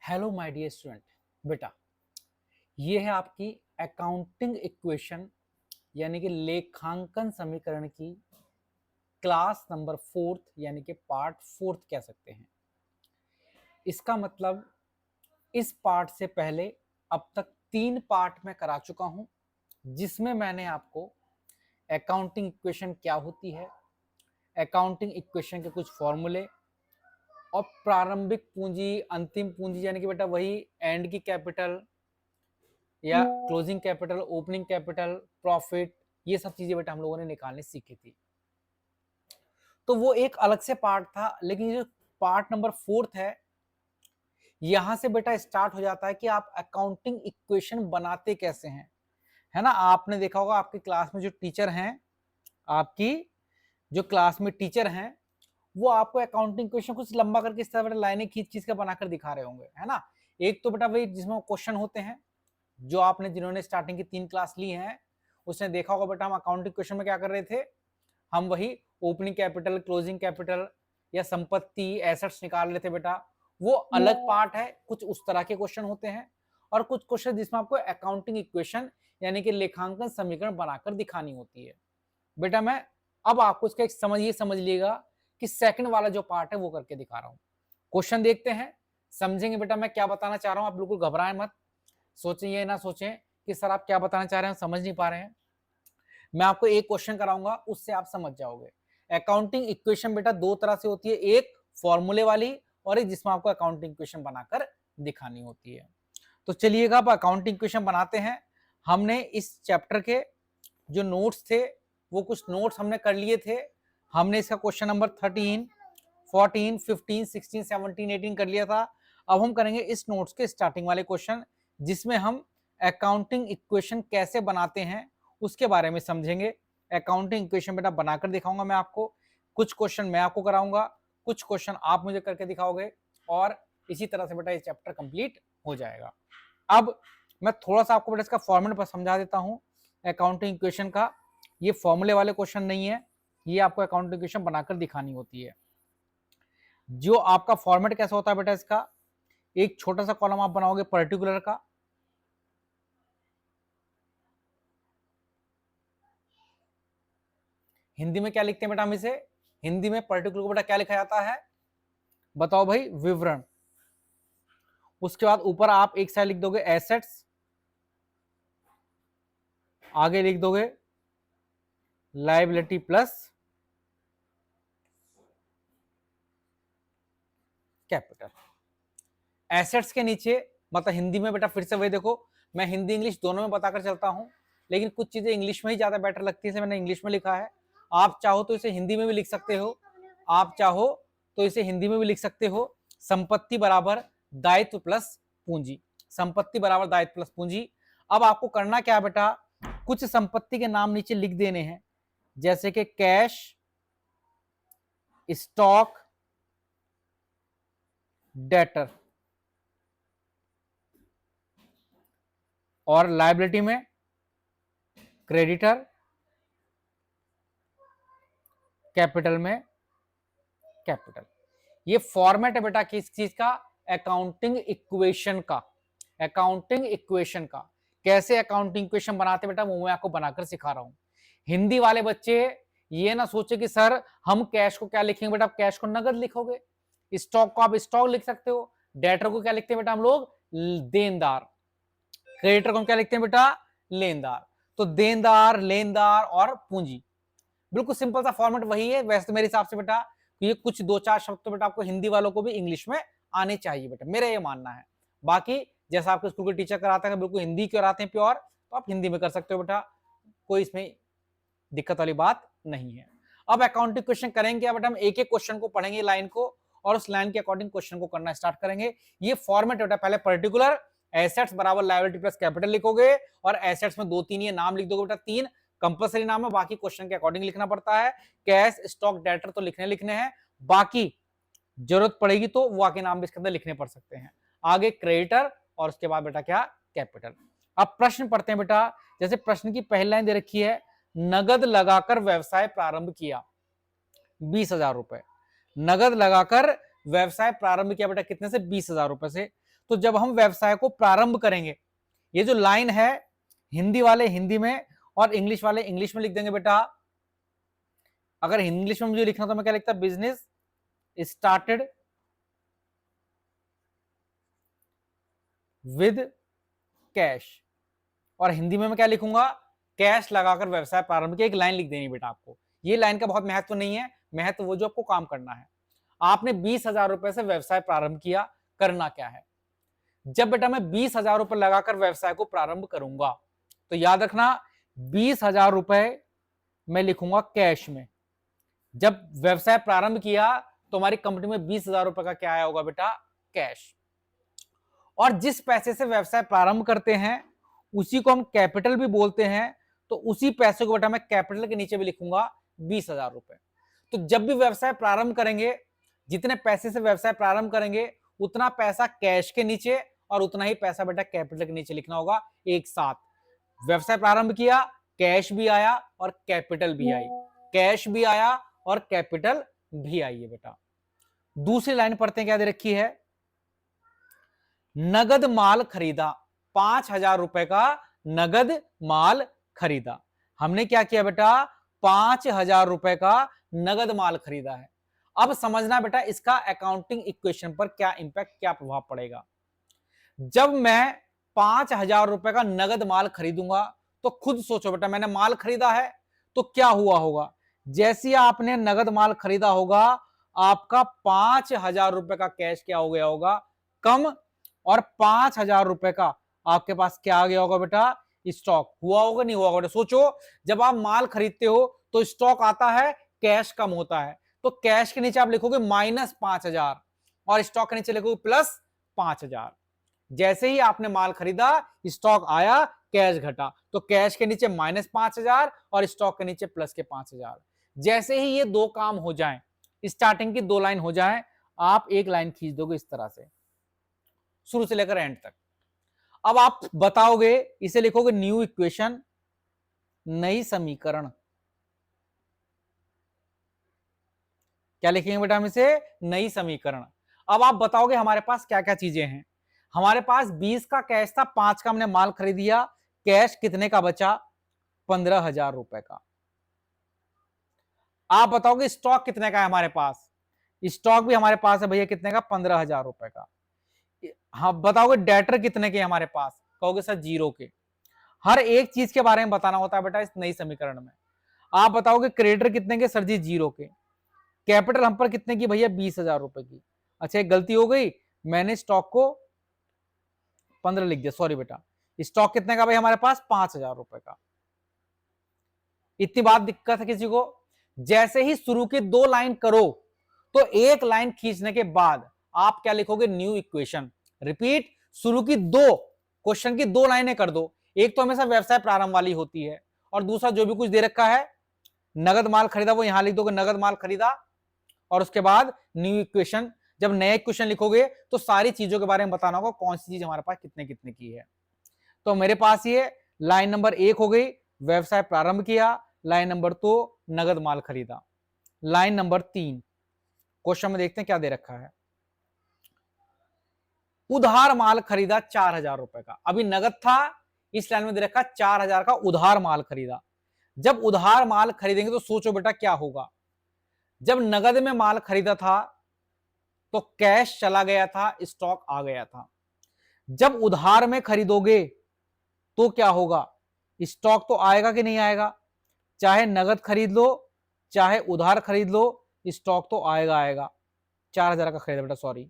Hello my dear student. बेटा, ये है आपकी अकाउंटिंग इक्वेशन यानी कि लेखांकन समीकरण की क्लास नंबर फोर्थ यानी कि पार्ट फोर्थ कह सकते हैं। इसका मतलब इस पार्ट से पहले अब तक 3 पार्ट मैं करा चुका हूं, जिसमें मैंने आपको अकाउंटिंग इक्वेशन क्या होती है, अकाउंटिंग इक्वेशन के कुछ फॉर्मूले और प्रारंभिक पूंजी, अंतिम पूंजी यानी कि बेटा वही एंड की कैपिटल या closing capital, opening capital, profit, ये सब चीजें बेटा हम लोगों ने निकालने सीखी थी। तो वो एक अलग से पार्ट था, लेकिन जो पार्ट नंबर फोर्थ है, यहां से बेटा स्टार्ट हो जाता है कि आप अकाउंटिंग इक्वेशन बनाते कैसे हैं। है ना, आपने देखा होगा आपकी क्लास में जो टीचर हैं, आपकी जो क्लास में टीचर हैं, वो आपको अकाउंटिंग इक्वेशन कुछ लंबा करके इस तरह बेटा लाइनें खींच खींच के बनाकर दिखा रहे होंगे। है ना, एक तो बेटा वही जिसमें क्वेश्चन होते हैं, जो आपने जिन्होंने स्टार्टिंग की 3 क्लास ली हैं उसने देखा होगा बेटा हम अकाउंटिंग क्वेश्चन में क्या कर रहे थे, हम वही ओपनिंग कैपिटल, क्लोजिंग कैपिटल या संपत्ति, एसेट्स निकाल रहे थे बेटा। वो अलग पार्ट है, कुछ उस तरह के क्वेश्चन होते हैं और कुछ क्वेश्चन जिसमें आपको अकाउंटिंग इक्वेशन यानी कि लेखांकन समीकरण बनाकर दिखानी होती है। बेटा मैं अब आपको इसका एक समझ लीजिएगा कि सेकंड वाला जो पार्ट है वो करके दिखा रहा हूं। क्वेश्चन देखते हैं, समझेंगे बेटा मैं क्या बताना चाह रहा हूं। आप बिल्कुल घबराएं मत, सोचें ये ना सोचें कि सर आप क्या बताना चाह रहे हैं, समझ नहीं पा रहे हैं। मैं आपको एक क्वेश्चन कराऊंगा, उससे आप समझ जाओगे। अकाउंटिंग इक्वेशन बेटा दो तरह से होती है, एक फॉर्मूले वाली और एक जिसमें आपको अकाउंटिंग इक्वेशन बनाकर दिखानी होती है। तो चलिएगा अब अकाउंटिंग इक्वेशन बनाते हैं। हमने इस चैप्टर के जो नोट्स थे वो कुछ नोट्स हमने कर लिए थे। हमने इसका क्वेश्चन नंबर 13, 14, 15, 16, 17, 18 कर लिया था। अब हम करेंगे इस नोट्स के स्टार्टिंग वाले क्वेश्चन, जिसमें हम अकाउंटिंग इक्वेशन कैसे बनाते हैं उसके बारे में समझेंगे। अकाउंटिंग इक्वेशन बेटा बनाकर दिखाऊंगा मैं आपको। कुछ क्वेश्चन मैं आपको कराऊंगा, कुछ क्वेश्चन आप मुझे करके दिखाओगे और इसी तरह से बेटा ये चैप्टर कंप्लीट हो जाएगा। अब मैं थोड़ा सा आपको बेटा इसका फॉर्मेट पर समझा देता हूं अकाउंटिंग इक्वेशन का। ये फॉर्मूले वाले क्वेश्चन नहीं है, ये आपको अकाउंटिंग इक्वेशन बनाकर दिखानी होती है। जो आपका फॉर्मेट कैसा होता है बेटा, इसका एक छोटा सा कॉलम आप बनाओगे पर्टिकुलर का, हिंदी में क्या लिखते हैं बेटा हम इसे, हिंदी में पर्टिकुलर को बेटा क्या लिखा जाता है, बताओ भाई, विवरण। उसके बाद ऊपर आप एक साइड लिख दोगे एसेट्स, आगे लिख दोगे लायबिलिटी प्लस कैपिटल। एसेट्स के नीचे मतलब हिंदी में बेटा फिर से वही देखो, मैं हिंदी इंग्लिश दोनों में बताकर चलता हूं, लेकिन कुछ चीजें इंग्लिश में ही ज्यादा बेटर लगती है, मैंने इंग्लिश में लिखा है। आप चाहो तो इसे हिंदी में भी लिख सकते हो, आप चाहो तो इसे हिंदी में भी लिख सकते हो। संपत्ति बराबर दायित्व प्लस पूंजी, संपत्ति बराबर दायित्व प्लस पूंजी। अब आपको करना क्या है बेटा, कुछ संपत्ति के नाम नीचे लिख देने हैं, जैसे कि कैश, स्टॉक, डेटर, और लायबिलिटी में क्रेडिटर, कैपिटल में कैपिटल। ये फॉर्मेट है बेटा किस चीज का, अकाउंटिंग इक्वेशन का। अकाउंटिंग इक्वेशन का कैसे अकाउंटिंग इक्वेशन बनाते बेटा वो मैं आपको बनाकर सिखा रहा हूं। हिंदी वाले बच्चे ये ना सोचे कि सर हम कैश को क्या लिखेंगे, बेटा आप कैश को नगद लिखोगे, स्टॉक को आप स्टॉक लिख सकते हो, डेटर को क्या लिखते हैं बेटा हम लोग, देनदार, क्रेडिटर को हम क्या लिखते हैं बेटा, लेनदार। तो देनदार, लेनदार और पूंजी, बिल्कुल सिंपल सा फॉर्मेट वही है। वैसे तो मेरे हिसाब से बेटा ये कुछ दो चार शब्द तो बेटा आपको हिंदी वालों को भी इंग्लिश में आने चाहिए बेटा, मेरा ये मानना है। बाकी जैसा आपके स्कूल के टीचर कराते हैं बिल्कुल हिंदी कराते हैं प्योर, तो आप हिंदी में कर सकते हो बेटा, कोई इसमें दिक्कत वाली बात नहीं है। अब अकाउंटिंग क्वेश्चन करेंगे क्या बेटा, हम एक एक क्वेश्चन को पढ़ेंगे लाइन को और उस लाइन के अकॉर्डिंग क्वेश्चन को करना स्टार्ट करेंगे। ये फॉर्मेट बेटा, पहले पर्टिकुलर एसेट्स बराबर लायबिलिटी प्लस कैपिटल लिखोगे और एसेट्स में दो तीन ये नाम लिख दोगे बेटा, तीन कंपल्सरी नाम है, बाकी क्वेश्चन के अकॉर्डिंग लिखना पड़ता है। कैश, स्टॉक, डेटर तो लिखने हैं, बाकी जरूरत पड़ेगी तो वो आके नाम भी इसके अंदर लिखने पड़ सकते हैं। आगे क्रेडिटर और उसके बाद बेटा क्या, कैपिटल। अब प्रश्न पढ़ते हैं बेटा, जैसे प्रश्न की पहली लाइन दे रखी है, नगद लगाकर व्यवसाय प्रारंभ किया 20,000 रुपए, नगद लगाकर व्यवसाय प्रारंभ किया बेटा कितने से, 20,000 रुपए से। तो जब हम व्यवसाय को प्रारंभ करेंगे, ये जो लाइन है हिंदी वाले हिंदी में और इंग्लिश वाले इंग्लिश में लिख देंगे बेटा। अगर इंग्लिश में मुझे लिखना तो मैं क्या लिखता, बिजनेस स्टार्टेड विद कैश, और हिंदी में मैं क्या लिखूंगा, कैश लगाकर व्यवसाय प्रारंभ किया। एक लाइन लिख देनी बेटा आपको। ये लाइन का बहुत महत्व नहीं है, महत्व वो जो आपको काम करना है। आपने 20,000 रुपए से व्यवसाय प्रारंभ किया, करना क्या है, जब बेटा मैं 20,000 रुपए लगाकर व्यवसाय को प्रारंभ करूंगा तो याद रखना 20,000 रुपए मैं लिखूंगा कैश में। जब व्यवसाय प्रारंभ किया तो हमारी कंपनी में 20,000 रुपए का क्या आया होगा बेटा, कैश। और जिस पैसे से व्यवसाय प्रारंभ करते हैं उसी को हम कैपिटल भी बोलते हैं, तो उसी पैसे को बेटा मैं कैपिटल के नीचे भी लिखूंगा 20,000 रुपए। तो जब भी व्यवसाय प्रारंभ करेंगे, जितने पैसे से व्यवसाय प्रारंभ करेंगे उतना पैसा कैश के नीचे और उतना ही पैसा बेटा कैपिटल के नीचे लिखना होगा एक साथ। व्यवसाय प्रारंभ किया, कैश भी आया और कैपिटल भी आई, कैश भी आया और कैपिटल भी आई है बेटा। दूसरी लाइन पढ़ते हैं, क्या दे रखी है, नगद माल खरीदा, 5,000 रुपए का नगद माल खरीदा। हमने क्या किया बेटा, 5,000 रुपए का नगद माल खरीदा है। अब समझना बेटा इसका अकाउंटिंग इक्वेशन पर क्या इंपैक्ट, क्या प्रभाव पड़ेगा। जब मैं 5,000 रुपए का नगद माल खरीदूंगा तो खुद सोचो बेटा, मैंने माल खरीदा है तो क्या हुआ होगा, जैसे ही आपने नगद माल खरीदा होगा आपका 5,000 रुपए का कैश क्या हो गया होगा, कम, और 5,000 रुपए का आपके पास क्या आ गया होगा बेटा, स्टॉक। हुआ होगा नहीं हुआ होगा, सोचो जब आप माल खरीदते हो तो स्टॉक आता है, कैश कम होता है, तो कैश के नीचे आप लिखोगे -5,000 और स्टॉक के नीचे लिखोगे +5,000। जैसे ही आपने माल खरीदा स्टॉक आया, कैश घटा, तो कैश के नीचे -5,000 और स्टॉक के नीचे प्लस के 5,000। जैसे ही ये दो काम हो जाएं, स्टार्टिंग की दो लाइन हो जाएं, आप एक लाइन खींच दोगे इस तरह से शुरू से लेकर एंड तक। अब आप बताओगे, इसे लिखोगे न्यू इक्वेशन, नई समीकरण। क्या लिखेंगे बेटा हम इसे, नई समीकरण। अब आप बताओगे हमारे पास क्या क्या चीजें हैं। हमारे पास 20 का कैश था, 5 का हमने माल खरीद दिया, कैश कितने का बचा, 15,000 रुपए का। आप बताओगे स्टॉक कितने का है हमारे पास, स्टॉक भी हमारे पास है भैया कितने का, 15,000 रुपए का। हाँ बताओगे डेटर कितने के हमारे पास, कहोगे सर 0 के। हर एक चीज के बारे में बताना होता है बेटा इस नई समीकरण में। आप बताओगे क्रेडिटर कितने के, सर जी 0 के। कैपिटल हम पर कितने की भैया, 20,000 रुपए की। अच्छा एक गलती हो गई, मैंने स्टॉक को 15 लिख दिया, सॉरी बेटा। स्टॉक कितने का भाई हमारे पास, 5,000 रुपए का। इतनी बात दिक्कत है किसी को, जैसे ही शुरू की दो लाइन करो तो एक लाइन खींचने के बाद आप क्या लिखोगे, न्यू इक्वेशन। रिपीट, शुरू की दो क्वेश्चन की दो लाइनें कर दो, एक तो हमेशा व्यवसाय प्रारंभ वाली होती है और दूसरा जो भी कुछ दे रखा है, नगद माल खरीदा वो यहां लिख दोगे, नगद माल खरीदा, और उसके बाद न्यू इक्वेशन। जब नया इक्वेशन लिखोगे तो सारी चीजों के बारे में बताना होगा, कौन सी चीज हमारे पास कितने कितने की है। तो मेरे पास ये लाइन नंबर 1 हो गई, व्यवसाय प्रारंभ किया। लाइन नंबर 2, नगद माल खरीदा। लाइन नंबर 3 क्वेश्चन में देखते हैं क्या दे रखा है, उधार माल खरीदा 4,000 रुपए का। अभी नगद था, इस लाइन में दे रखा 4,000 का उधार माल खरीदा। जब उधार माल खरीदेंगे तो सोचो बेटा क्या होगा, जब नगद में माल खरीदा था तो कैश चला गया था, स्टॉक आ गया था। जब उधार में खरीदोगे तो क्या होगा, स्टॉक तो आएगा कि नहीं आएगा, चाहे नगद खरीद लो चाहे उधार खरीद लो, स्टॉक तो आएगा आएगा। 4,000 का खरीदा बेटा, सॉरी,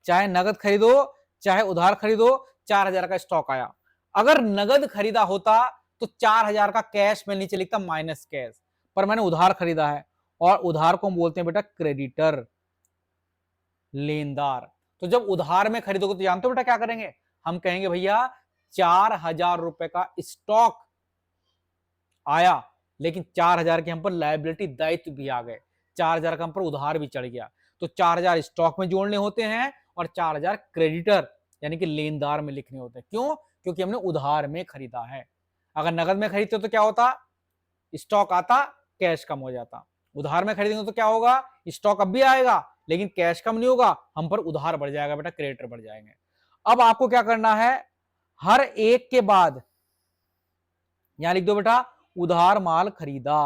चाहे नगद खरीदो चाहे उधार खरीदो, 4,000 का स्टॉक आया। अगर नगद खरीदा होता तो 4,000 का कैश में नीचे लिखता माइनस कैश, पर मैंने उधार खरीदा है और उधार को हम बोलते हैं बेटा क्रेडिटर, लेनदार। तो जब उधार में खरीदोगे तो जानते हो बेटा क्या करेंगे, हम कहेंगे भैया 4,000 रुपए का स्टॉक आया, लेकिन 4,000 के हम पर लायबिलिटी दायित्व भी आ गए, 4,000 का हम पर उधार भी चढ़ गया। तो 4,000 स्टॉक में जोड़ने होते हैं और 4,000 क्रेडिटर यानी कि लेनदार में लिखने होते हैं। क्यों, क्योंकि हमने उधार में खरीदा है। अगर नगद में खरीदते तो क्या होता, स्टॉक आता, कैश कम हो जाता। उधार में खरीदेंगे तो क्या होगा, स्टॉक अब भी आएगा लेकिन कैश कम नहीं होगा, हम पर उधार बढ़ जाएगा बेटा, क्रेडिटर बढ़ जाएंगे। अब आपको क्या करना है, हर एक के बाद यहां लिख दो बेटा उधार माल खरीदा,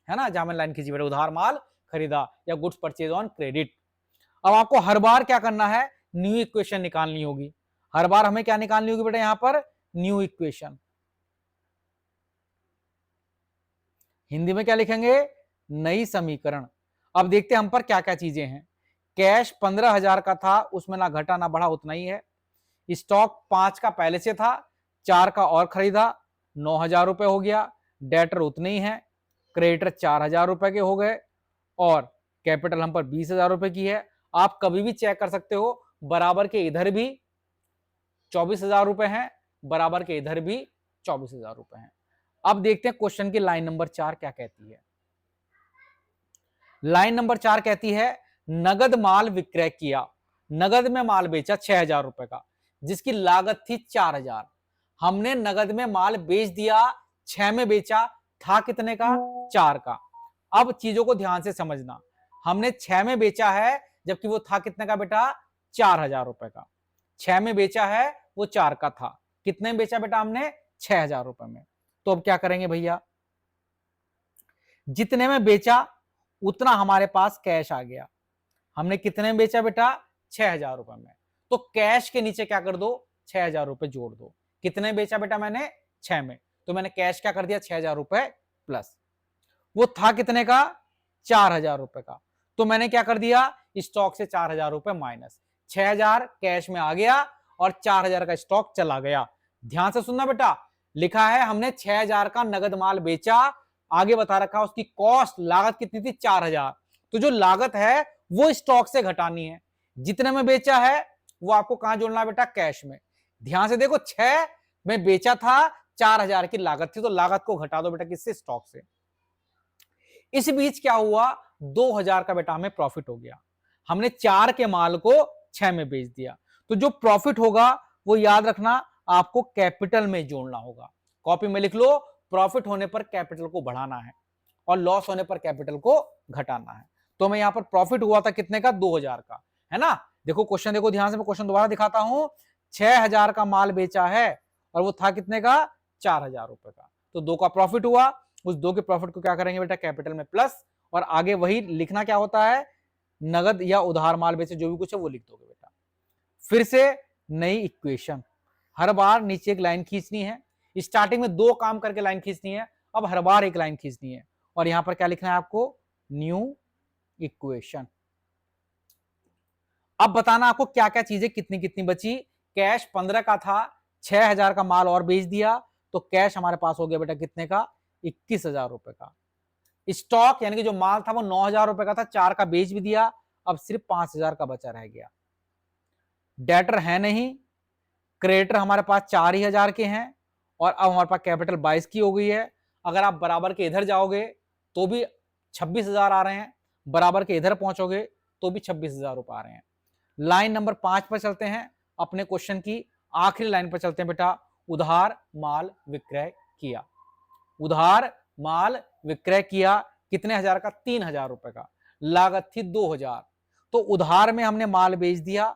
है ना, जहां मैंने लाइन खींची बेटा उधार माल खरीदा या गुड्स परचेज ऑन क्रेडिट। अब आपको हर बार क्या करना है, न्यू इक्वेशन निकालनी होगी। हर बार हमें क्या निकालनी होगी बेटा, यहां पर न्यू इक्वेशन। हिंदी में क्या लिखेंगे, नई समीकरण। अब देखते हैं हम पर क्या क्या चीजें हैं। कैश 15,000 का था, उसमें ना घटा ना बढ़ा, उतना ही है। स्टॉक 5 का पहले से था, 4 का और खरीदा, 9,000 रुपए हो गया। डेटर उतने ही है, क्रेडिटर 4,000 रुपए के हो गए, और कैपिटल हम पर 20,000 रुपए की है। आप कभी भी चेक कर सकते हो, बराबर के इधर भी 24,000 रुपए हैं, बराबर के इधर भी 24,000 रुपए हैं। अब देखते हैं क्वेश्चन की लाइन नंबर 4 क्या कहती है। लाइन नंबर 4 कहती है नगद माल विक्रय किया, नगद में माल बेचा 6,000 रुपए का, जिसकी लागत थी 4,000। हमने नगद में माल बेच दिया, 6 में बेचा, था कितने का, 4 का। अब चीजों को ध्यान से समझना, हमने 6 में बेचा है, जबकि वो था कितने का बेटा, 4,000 रुपए का। 6 में बेचा है, वो 4 का था, कितने में बेचा बेटा हमने, 6,000 रुपए में। तो अब क्या करेंगे भैया, जितने में बेचा उतना हमारे पास कैश आ गया। हमने कितने में बेचा बेटा, 6,000 रुपए में। तो कैश के नीचे क्या कर दो, 6,000 रुपए जोड़ दो। कितने में बेचा बेटा मैंने, 6 में, तो मैंने कैश क्या कर दिया, 6,000 रुपए प्लस। वो था कितने का, 4,000 रुपए का, तो मैंने क्या कर दिया, स्टॉक से 4,000 रुपए माइनस। 6,000 कैश में आ गया और 4,000 का स्टॉक चला गया। ध्यान से सुनना बेटा, लिखा है हमने 6,000 का नगद माल बेचा, आगे बता रखा उसकी कॉस्ट लागत कितनी थी, 4,000। तो जो लागत है वो स्टॉक से घटानी है। जितने में बेचा है वो आपको कहां जोड़ना है बेटा, कैश में। ध्यान से देखो, 6 में बेचा था, 4,000 की लागत थी, तो लागत को घटा दो बेटा किससे, स्टॉक से। इस बीच क्या हुआ, 2,000 का बेटा हमें प्रॉफिट हो गया। हमने 4 के माल को 6 में बेच दिया, तो जो प्रॉफिट होगा वो याद रखना आपको कैपिटल में जोड़ना होगा। कॉपी में लिख लो, प्रॉफिट होने पर कैपिटल को बढ़ाना है और लॉस होने पर कैपिटल को घटाना है। तो मैं यहां पर प्रॉफिट हुआ था कितने का, 2,000 का, है ना। देखो क्वेश्चन देखो ध्यान से, मैं क्वेश्चन दोबारा दिखाता हूं। 6,000 का माल बेचा है और वो था कितने का, 4,000 रुपए का, तो 2 का प्रॉफिट हुआ। उस 2 के प्रॉफिट को क्या करेंगे बेटा, कैपिटल में प्लस, और आगे वही लिखना क्या होता है, नगद या उधार माल बेचे, जो भी कुछ है वो लिख दोगे बेटा। फिर से नई इक्वेशन, हर बार नीचे एक लाइन खींचनी है। स्टार्टिंग में 2 काम करके लाइन खींचनी है, अब हर बार एक लाइन खींचनी है, और यहां पर क्या लिखना है आपको, न्यू इक्वेशन। अब बताना आपको क्या क्या चीजें कितनी कितनी बची। कैश 15 का था, 6,000 का माल और बेच दिया, तो कैश हमारे पास हो गया बेटा कितने का, 21,000 रुपए का। स्टॉक यानी कि जो माल था वो 9,000 रुपए का था, 4 का बेच भी दिया, अब सिर्फ 5,000 का बचा रह गया। डेटर है नहीं, क्रेडिटर हमारे पास 4,000 के हैं, और अब हमारे पास कैपिटल 22 की हो गई है। अगर आप बराबर के इधर जाओगे तो भी 26,000 आ रहे हैं, बराबर के इधर पहुंचोगे तो भी 26,000 रुपए आ रहे हैं। लाइन नंबर 5 पर चलते हैं, अपने क्वेश्चन की आखिरी लाइन पर चलते हैं बेटा। उधार माल विक्रय किया, उधार माल विक्रय किया, कितने हजार का, 3,000 रुपए का, लागत थी 2,000। तो उधार में हमने माल बेच दिया,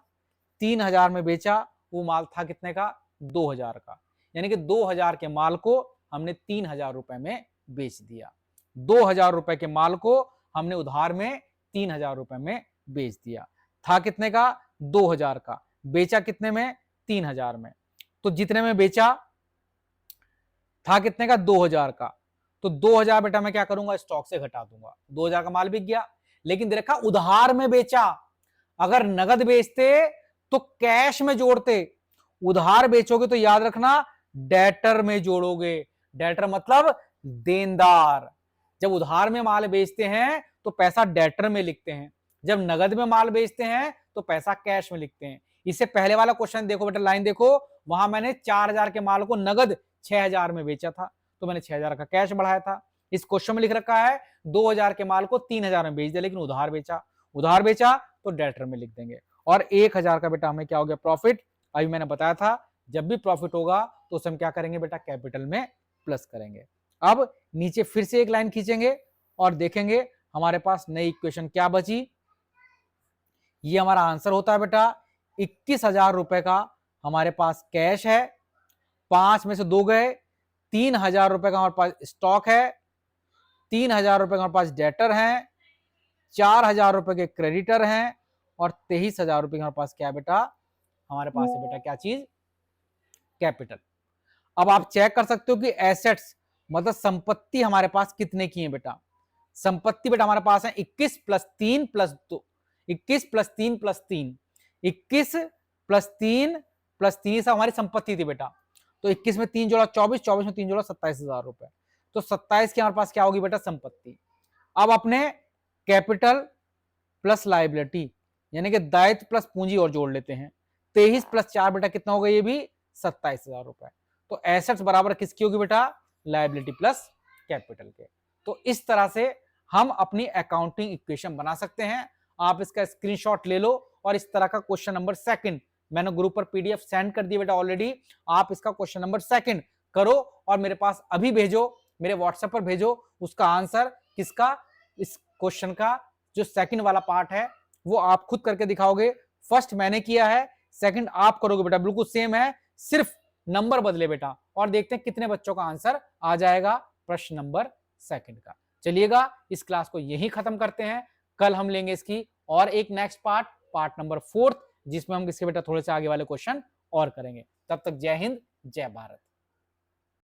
3,000 में बेचा, वो माल था कितने का, 2,000 का, यानी कि 2,000 के माल को हमने 3,000 रुपए में बेच दिया। 2,000 रुपए के माल को हमने उधार में 3,000 रुपए में बेच दिया। था कितने का, 2,000 का, बेचा कितने में, 3,000 में। तो जितने में बेचा था कितने का, 2,000 का, तो 2,000 बेटा मैं क्या करूंगा, स्टॉक से घटा दूंगा। 2,000 का माल बिक गया, लेकिन देखा उधार में बेचा। अगर नगद बेचते तो कैश में जोड़ते, उधार बेचोगे तो याद रखना डेटर में जोड़ोगे। डेटर मतलब देनदार। जब उधार में माल बेचते हैं तो पैसा डेटर में लिखते हैं, जब नगद में माल बेचते हैं तो पैसा कैश में लिखते हैं। इससे पहले वाला क्वेश्चन देखो बेटा, लाइन देखो, वहां मैंने 4,000 के माल को नगद 6,000 में बेचा था, तो मैंने 6,000 का कैश बढ़ाया था। इस क्वेश्चन में लिख रखा है 2,000 के माल को 3,000 में बेच दिया, लेकिन उधार बेचा, उधार बेचा तो डेटर में लिख देंगे। और 1,000 का बेटा हमें क्या हो गया, प्रॉफिट। अभी मैंने बताया था जब भी प्रॉफिट होगा तो उसे हम क्या करेंगे बेटा, कैपिटल में प्लस करेंगे। अब नीचे फिर से एक लाइन खींचेंगे और देखेंगे हमारे पास नई इक्वेशन क्या बची। ये हमारा आंसर होता है बेटा। 21,000 रुपए का हमारे पास कैश है, 5 में से 2 गए, 3,000 रुपए का हमारे पास स्टॉक है, 3,000 रुपए का हमारे पास डेटर हैं, 4,000 रुपए के क्रेडिटर हैं और 23,000 रुपए हमारे पास क्या है बेटा, हमारे पास है बेटा क्या चीज, कैपिटल। अब आप चेक कर सकते हो कि एसेट्स मतलब संपत्ति हमारे पास कितने की है बेटा। संपत्ति बेटा हमारे पास है 21 plus 3 plus 2, 21 plus 3 plus 3, 21 plus 3 plus 3 सब हमारी संपत्ति थी बेटा। तो 21 में 3 जोड़ा 24, 24 में 3 जोड़ा 27,000 रुपए, तो 27 की हमारे पास क्या होगी बेटा, संपत्ति। अब अपने कैपिटल प्लस लाइबिलिटी यानी कि दायित्व प्लस पूंजी और जोड़ लेते हैं। 23 प्लस 4 बेटा कितना होगा, ये भी 27,000 रुपए। तो एसेट्स बराबर किसकी होगी बेटा, लाइबिलिटी प्लस कैपिटल के। तो इस तरह से हम अपनी अकाउंटिंग इक्वेशन बना सकते हैं। आप इसका स्क्रीनशॉट ले लो और इस तरह का क्वेश्चन नंबर सेकंड मैंने ग्रुप पर पीडीएफ सेंड कर दिया बेटा ऑलरेडी। आप इसका क्वेश्चन नंबर सेकंड करो और मेरे पास अभी भेजो, मेरे व्हाट्सएप पर भेजो उसका आंसर किसका, इस क्वेश्चन का जो सेकंड वाला पार्ट है वो आप खुद करके दिखाओगे। फर्स्ट मैंने किया है, सेकंड आप करोगे बेटा, बिल्कुल सेम है, सिर्फ नंबर बदले बेटा। और देखते हैं कितने बच्चों का आंसर आ जाएगा प्रश्न नंबर सेकंड का। चलिएगा इस क्लास को यही खत्म करते हैं। कल हम लेंगे इसकी और एक नेक्स्ट पार्ट नंबर 4, जिसमें हम इसके बेटा थोड़े से आगे वाले क्वेश्चन और करेंगे। तब तक जय हिंद, जय भारत।